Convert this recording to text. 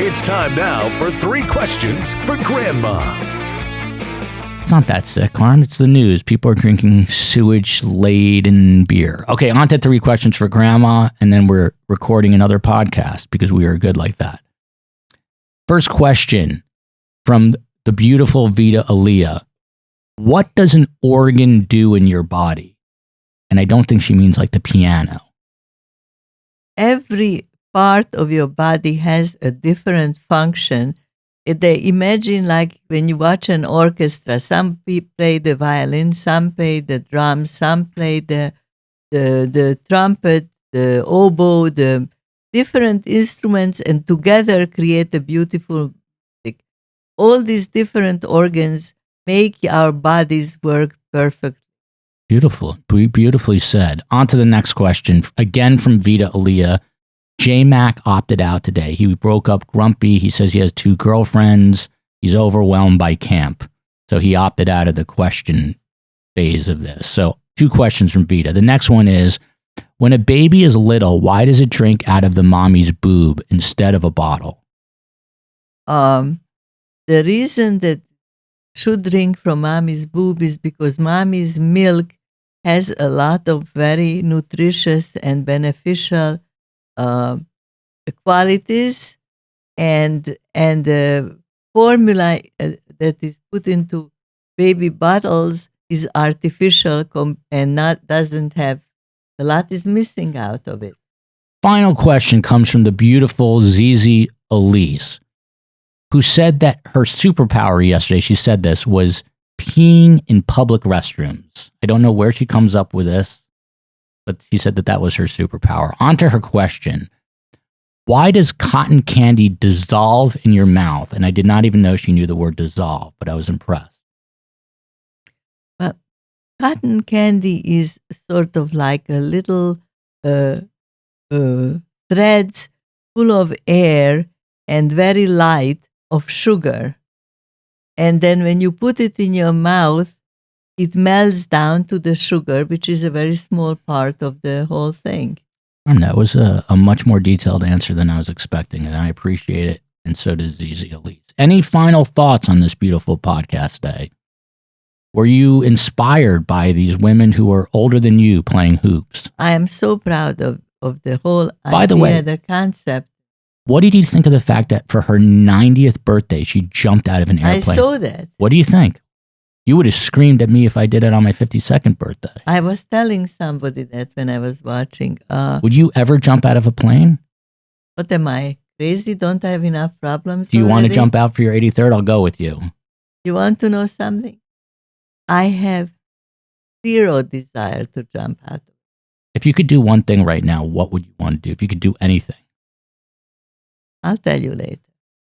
It's time now for 3 questions for Grandma. It's not that sick, Karm. It's the news. People are drinking sewage-laden beer. Okay, on to 3 questions for Grandma, and then we're recording another podcast because we are good like that. First question from the beautiful Vita Aaliyah. What does an organ do in your body? And I don't think she means like the piano. Every part of your body has a different function. They imagine like when you watch an orchestra, some people play the violin, some play the drums, some play the trumpet, the oboe, the different instruments, and together create a beautiful music. All these different organs make our bodies work perfectly. Beautiful. Beautifully said. On to the next question. Again from Vita Aaliyah. J-Mac opted out today. He broke up grumpy. He says he has 2 girlfriends. He's overwhelmed by camp. So he opted out of the question phase of this. So 2 questions from Vita. The next one is, when a baby is little, why does it drink out of the mommy's boob instead of a bottle? The reason that should drink from mommy's boob is because mommy's milk has a lot of very nutritious and beneficial qualities, and the formula that is put into baby bottles is artificial and doesn't have, a lot is missing out of it. Final question comes from the beautiful Zizi Elise, who said that her superpower yesterday, she said this, was peeing in public restrooms. I don't know where she comes up with this, but she said that was her superpower. On to her question. Why does cotton candy dissolve in your mouth? And I did not even know she knew the word dissolve, but I was impressed. Well, cotton candy is sort of like a little threads full of air and very light of sugar. And then when you put it in your mouth, it melts down to the sugar, which is a very small part of the whole thing. That was a much more detailed answer than I was expecting, and I appreciate it, and so does Zizi Elise. Any final thoughts on this beautiful podcast day? Were you inspired by these women who are older than you playing hoops? I am so proud of the whole By idea, the way, the concept. What did you think of the fact that for her 90th birthday, she jumped out of an airplane? I saw that. What do you think? You would have screamed at me if I did it on my 52nd birthday. I was telling somebody that when I was watching. Would you ever jump out of a plane? What am I, crazy? Don't I have enough problems? Do you already? want to jump out for your 83rd? I'll go with you. You want to know something? I have 0 desire to jump out. If you could do one thing right now, what would you want to do? If you could do anything? I'll tell you later.